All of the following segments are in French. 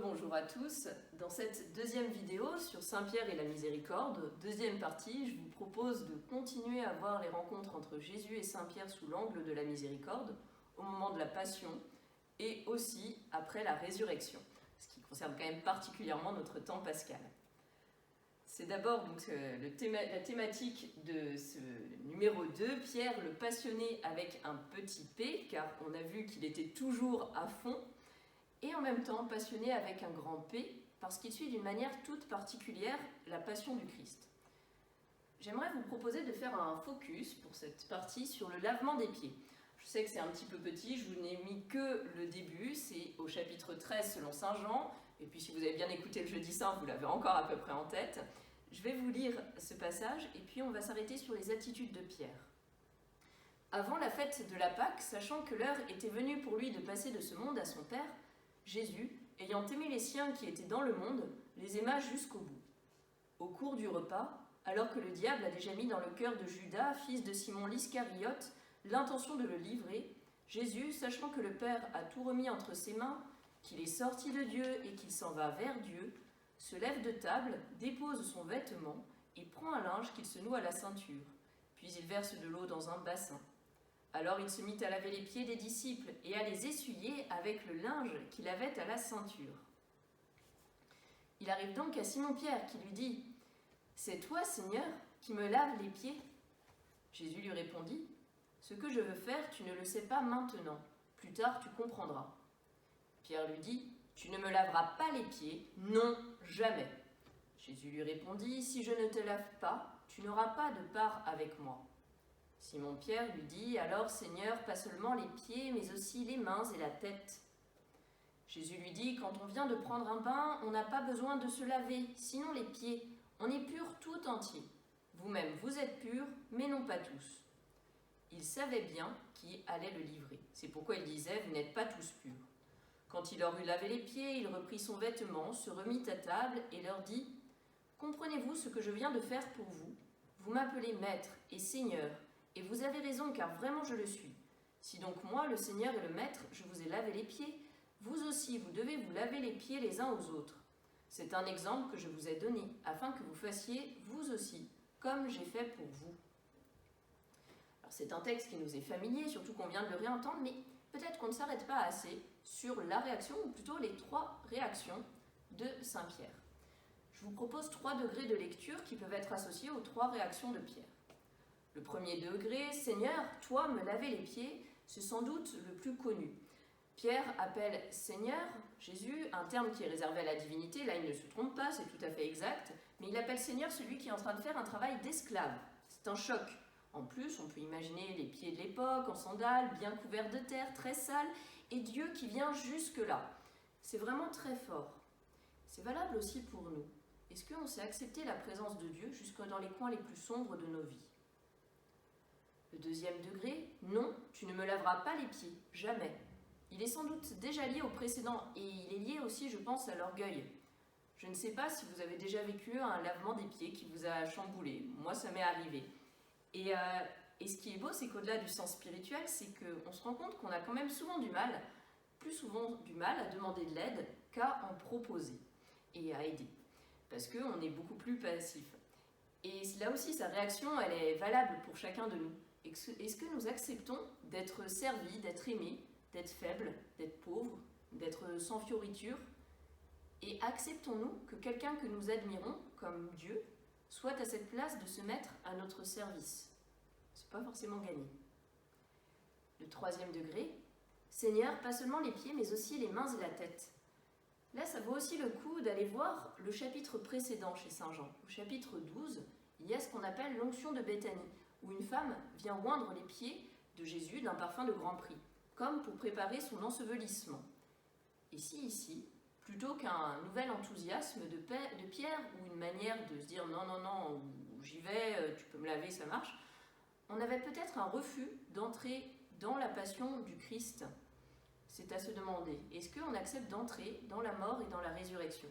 Rebonjour à tous. Dans cette deuxième vidéo sur Saint-Pierre et la miséricorde, deuxième partie, je vous propose de continuer à voir les rencontres entre Jésus et Saint-Pierre sous l'angle de la miséricorde, au moment de la Passion et aussi après la résurrection, ce qui concerne quand même particulièrement notre temps pascal. C'est d'abord donc la thématique de ce numéro 2, Pierre le passionné avec un petit p, car on a vu qu'il était toujours à fond, et en même temps passionné avec un grand P, parce qu'il suit d'une manière toute particulière la passion du Christ. J'aimerais vous proposer de faire un focus pour cette partie sur le lavement des pieds. Je sais que c'est un petit peu petit, je vous n'ai mis que le début, c'est au chapitre 13 selon Saint Jean, et puis si vous avez bien écouté le Jeudi Saint, vous l'avez encore à peu près en tête. Je vais vous lire ce passage, et puis on va s'arrêter sur les attitudes de Pierre. Avant la fête de la Pâque, sachant que l'heure était venue pour lui de passer de ce monde à son Père, Jésus, ayant aimé les siens qui étaient dans le monde, les aima jusqu'au bout. Au cours du repas, alors que le diable a déjà mis dans le cœur de Judas, fils de Simon l'Iscariote, l'intention de le livrer, Jésus, sachant que le Père a tout remis entre ses mains, qu'il est sorti de Dieu et qu'il s'en va vers Dieu, se lève de table, dépose son vêtement et prend un linge qu'il se noue à la ceinture. Puis il verse de l'eau dans un bassin. Alors il se mit à laver les pieds des disciples et à les essuyer avec le linge qu'il avait à la ceinture. Il arrive donc à Simon-Pierre qui lui dit « C'est toi, Seigneur, qui me laves les pieds ?» Jésus lui répondit « Ce que je veux faire, tu ne le sais pas maintenant. Plus tard, tu comprendras. » Pierre lui dit « Tu ne me laveras pas les pieds, non, jamais. » Jésus lui répondit « Si je ne te lave pas, tu n'auras pas de part avec moi. » Simon-Pierre lui dit « Alors, Seigneur, pas seulement les pieds, mais aussi les mains et la tête. » Jésus lui dit « Quand on vient de prendre un bain, on n'a pas besoin de se laver, sinon les pieds. On est pur tout entier. Vous-même, vous êtes purs, mais non pas tous. » Il savait bien qui allait le livrer. C'est pourquoi il disait « Vous n'êtes pas tous purs. » Quand il leur eut lavé les pieds, il reprit son vêtement, se remit à table et leur dit « Comprenez-vous ce que je viens de faire pour vous? Vous m'appelez Maître et Seigneur, et vous avez raison, car vraiment je le suis. Si donc moi, le Seigneur et le Maître, je vous ai lavé les pieds, vous aussi, vous devez vous laver les pieds les uns aux autres. C'est un exemple que je vous ai donné, afin que vous fassiez, vous aussi, comme j'ai fait pour vous. » Alors c'est un texte qui nous est familier, surtout qu'on vient de le réentendre, mais peut-être qu'on ne s'arrête pas assez sur la réaction, ou plutôt les 3 réactions de Saint-Pierre. Je vous propose 3 degrés de lecture qui peuvent être associés aux 3 réactions de Pierre. Le premier degré, « Seigneur, toi me laver les pieds », c'est sans doute le plus connu. Pierre appelle « Seigneur » Jésus, un terme qui est réservé à la divinité, là il ne se trompe pas, c'est tout à fait exact, mais il appelle Seigneur celui qui est en train de faire un travail d'esclave. C'est un choc. En plus, on peut imaginer les pieds de l'époque, en sandales, bien couverts de terre, très sales, et Dieu qui vient jusque-là. C'est vraiment très fort. C'est valable aussi pour nous. Est-ce qu'on sait accepter la présence de Dieu jusque dans les coins les plus sombres de nos vies? Le deuxième degré, non, tu ne me laveras pas les pieds, jamais. Il est sans doute déjà lié au précédent et il est lié aussi, je pense, à l'orgueil. Je ne sais pas si vous avez déjà vécu un lavement des pieds qui vous a chamboulé. Moi, ça m'est arrivé. Et ce qui est beau, c'est qu'au-delà du sens spirituel, c'est qu'on se rend compte qu'on a quand même plus souvent du mal à demander de l'aide qu'à en proposer et à aider. Parce qu'on est beaucoup plus passif. Et là aussi, sa réaction, elle est valable pour chacun de nous. Est-ce que nous acceptons d'être servis, d'être aimés, d'être faibles, d'être pauvres, d'être sans fioriture? Et acceptons-nous que quelqu'un que nous admirons, comme Dieu, soit à cette place de se mettre à notre service? C'est pas forcément gagné. Le troisième degré, Seigneur, pas seulement les pieds, mais aussi les mains et la tête. Là, ça vaut aussi le coup d'aller voir le chapitre précédent chez Saint Jean. Au chapitre 12, il y a ce qu'on appelle l'onction de Béthanie, où une femme vient oindre les pieds de Jésus d'un parfum de grand prix, comme pour préparer son ensevelissement. Et si ici, plutôt qu'un nouvel enthousiasme de Pierre, ou une manière de se dire « non, non, non, j'y vais, tu peux me laver, ça marche », on avait peut-être un refus d'entrer dans la passion du Christ. C'est à se demander, est-ce qu'on accepte d'entrer dans la mort et dans la résurrection?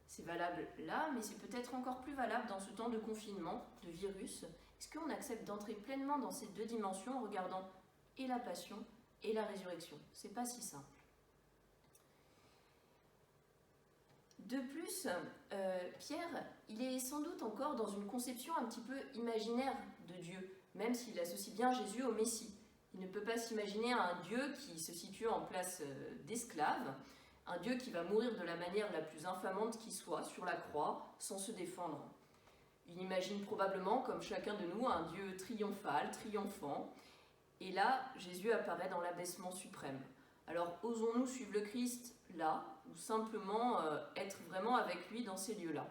C'est valable là, mais c'est peut-être encore plus valable dans ce temps de confinement, de virus. Est-ce qu'on accepte d'entrer pleinement dans ces 2 dimensions en regardant et la passion et la résurrection? C'est pas si simple. De plus, Pierre, il est sans doute encore dans une conception un petit peu imaginaire de Dieu, même s'il associe bien Jésus au Messie. Il ne peut pas s'imaginer un Dieu qui se situe en place d'esclave, un Dieu qui va mourir de la manière la plus infamante qui soit, sur la croix, sans se défendre. Il imagine probablement, comme chacun de nous, un Dieu triomphal, triomphant, et là, Jésus apparaît dans l'abaissement suprême. Alors, osons-nous suivre le Christ là, ou simplement être vraiment avec lui dans ces lieux-là?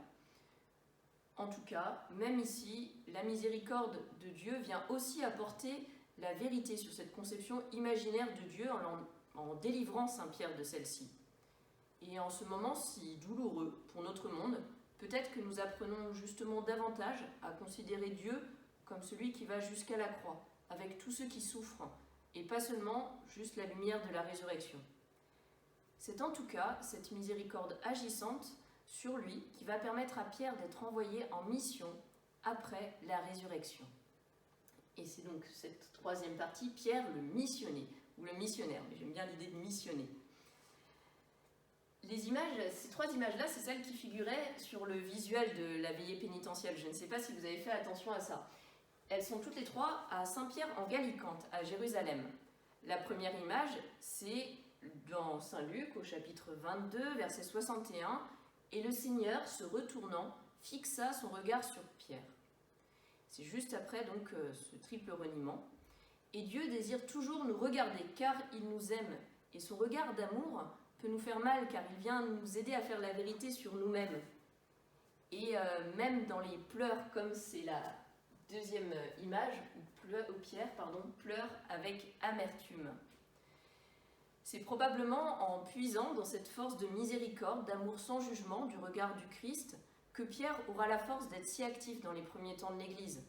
En tout cas, même ici, la miséricorde de Dieu vient aussi apporter la vérité sur cette conception imaginaire de Dieu en délivrant Saint Pierre de celle-ci. Et en ce moment si douloureux pour notre monde, peut-être que nous apprenons justement davantage à considérer Dieu comme celui qui va jusqu'à la croix, avec tous ceux qui souffrent, et pas seulement juste la lumière de la résurrection. C'est en tout cas cette miséricorde agissante sur lui qui va permettre à Pierre d'être envoyé en mission après la résurrection. Et c'est donc cette troisième partie, Pierre le missionné, ou le missionnaire, mais j'aime bien l'idée de missionner. Les images, ces trois images-là, c'est celles qui figuraient sur le visuel de la veillée pénitentielle. Je ne sais pas si vous avez fait attention à ça. Elles sont toutes les trois à Saint-Pierre en Gallicante, à Jérusalem. La première image, c'est dans Saint Luc, au chapitre 22, verset 61, « Et le Seigneur, se retournant, fixa son regard sur Pierre. » C'est juste après donc ce triple reniement. « Et Dieu désire toujours nous regarder, car il nous aime, et son regard d'amour peut nous faire mal, car il vient nous aider à faire la vérité sur nous-mêmes. » Et même dans les pleurs, comme c'est la deuxième image, où Pierre pleure avec amertume. C'est probablement en puisant dans cette force de miséricorde, d'amour sans jugement, du regard du Christ, que Pierre aura la force d'être si actif dans les premiers temps de l'Église.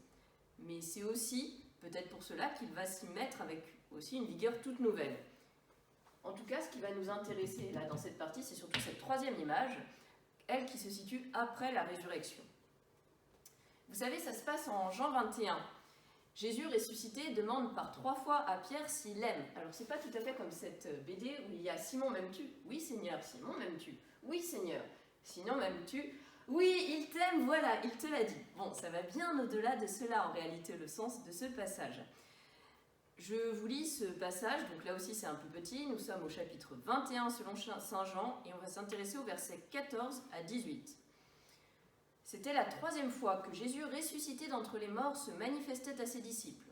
Mais c'est aussi, peut-être pour cela, qu'il va s'y mettre avec aussi une vigueur toute nouvelle. En tout cas, ce qui va nous intéresser là dans cette partie, c'est surtout cette troisième image, elle qui se situe après la résurrection. Vous savez, ça se passe en Jean 21. Jésus ressuscité demande par 3 fois à Pierre s'il l'aime. Alors c'est pas tout à fait comme cette BD où il y a « Simon, m'aimes-tu » ? « Oui Seigneur. » « Simon, m'aimes-tu » ? « Oui Seigneur. » « Sinon, m'aimes-tu » ? « Oui, il t'aime, voilà, il te l'a dit. » Bon, ça va bien au-delà de cela en réalité, le sens de ce passage. Je vous lis ce passage, donc là aussi c'est un peu petit, nous sommes au chapitre 21 selon Saint Jean et on va s'intéresser au verset 14 à 18. C'était la 3e fois que Jésus, ressuscité d'entre les morts, se manifestait à ses disciples.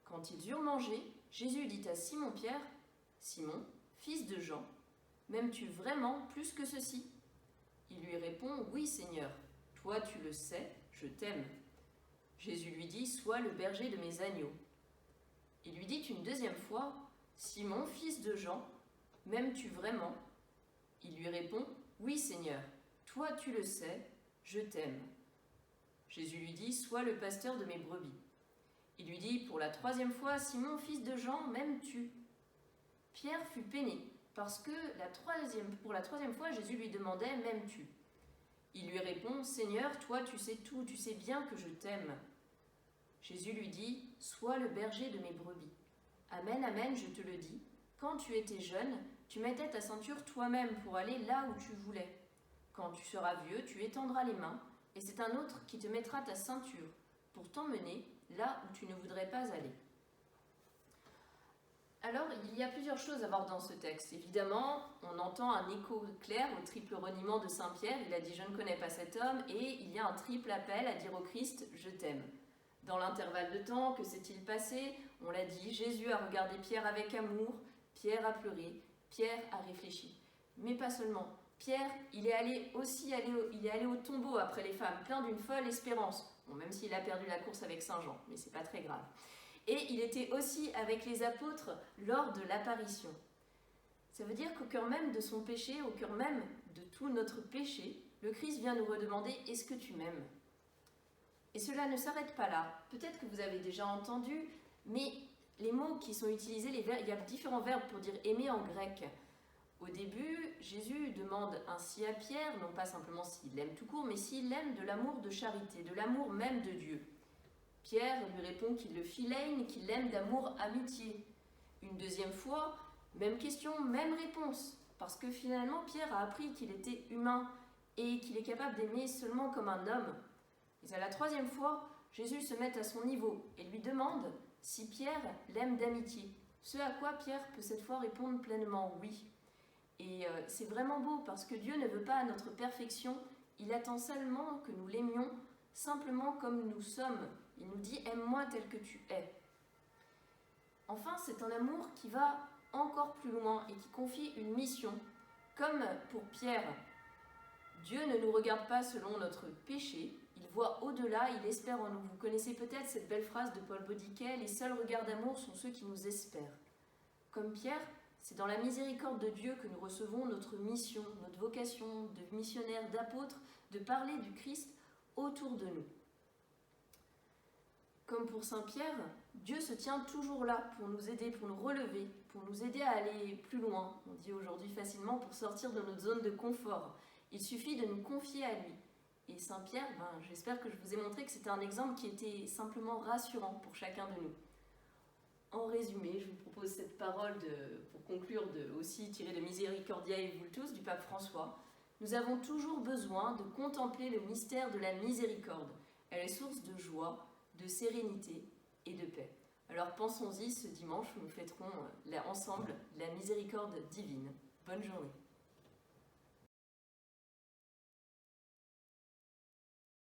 Quand ils eurent mangé, Jésus dit à Simon-Pierre, « Simon, fils de Jean, m'aimes-tu vraiment plus que ceci ?» Il lui répond, « Oui, Seigneur, toi tu le sais, je t'aime. » Jésus lui dit, « Sois le berger de mes agneaux. » Il lui dit une 2e fois, « Simon, fils de Jean, m'aimes-tu vraiment ?» Il lui répond, « Oui, Seigneur, toi tu le sais, je t'aime. » Jésus lui dit, « Sois le pasteur de mes brebis. » Il lui dit pour la 3e fois, « Simon, fils de Jean, m'aimes-tu » Pierre fut peiné, parce que pour la 3e fois, Jésus lui demandait, « M'aimes-tu » Il lui répond, « Seigneur, toi tu sais tout, tu sais bien que je t'aime. » Jésus lui dit, « Sois le berger de mes brebis. Amen, amen, je te le dis, quand tu étais jeune, tu mettais ta ceinture toi-même pour aller là où tu voulais. Quand tu seras vieux, tu étendras les mains, et c'est un autre qui te mettra ta ceinture, pour t'emmener là où tu ne voudrais pas aller. » Alors, il y a plusieurs choses à voir dans ce texte. Évidemment, on entend un écho clair au triple reniement de Saint Pierre. Il a dit « Je ne connais pas cet homme » et il y a un triple appel à dire au Christ « Je t'aime ». Dans l'intervalle de temps, que s'est-il passé ? On l'a dit, Jésus a regardé Pierre avec amour, Pierre a pleuré, Pierre a réfléchi. Mais pas seulement. Pierre, il est allé au tombeau après les femmes, plein d'une folle espérance. Bon, même s'il a perdu la course avec Saint Jean, mais c'est pas très grave. Et il était aussi avec les apôtres lors de l'apparition. Ça veut dire qu'au cœur même de son péché, au cœur même de tout notre péché, le Christ vient nous redemander « Est-ce que tu m'aimes ?» Et cela ne s'arrête pas là. Peut-être que vous avez déjà entendu, mais les mots qui sont utilisés, il y a différents verbes pour dire « aimer » en grec. Au début, Jésus demande ainsi à Pierre, non pas simplement s'il l'aime tout court, mais s'il l'aime de l'amour de charité, de l'amour même de Dieu. Pierre lui répond qu'il le philène, qu'il l'aime d'amour amitié. Une 2e fois, même question, même réponse, parce que finalement Pierre a appris qu'il était humain et qu'il est capable d'aimer seulement comme un homme. Mais à la troisième fois, Jésus se met à son niveau et lui demande si Pierre l'aime d'amitié. Ce à quoi Pierre peut cette fois répondre pleinement oui. Et c'est vraiment beau parce que Dieu ne veut pas notre perfection, il attend seulement que nous l'aimions simplement comme nous sommes. Il nous dit « aime-moi tel que tu es ». Enfin, c'est un amour qui va encore plus loin et qui confie une mission. Comme pour Pierre, Dieu ne nous regarde pas selon notre péché, il voit au-delà, il espère en nous. Vous connaissez peut-être cette belle phrase de Paul Baudiquet, « Les seuls regards d'amour sont ceux qui nous espèrent ». Comme Pierre, c'est dans la miséricorde de Dieu que nous recevons notre mission, notre vocation de missionnaire, d'apôtre, de parler du Christ autour de nous. Comme pour Saint Pierre, Dieu se tient toujours là pour nous aider, pour nous relever, pour nous aider à aller plus loin, on dit aujourd'hui facilement, pour sortir de notre zone de confort. Il suffit de nous confier à lui. Et Saint Pierre, j'espère que je vous ai montré que c'était un exemple qui était simplement rassurant pour chacun de nous. En résumé, je vous propose cette parole pour conclure aussi tirée de Misericordiae Vultus du pape François. Nous avons toujours besoin de contempler le mystère de la miséricorde. Elle est source de joie, de sérénité et de paix. Alors pensons-y, ce dimanche, nous fêterons ensemble la miséricorde divine. Bonne journée.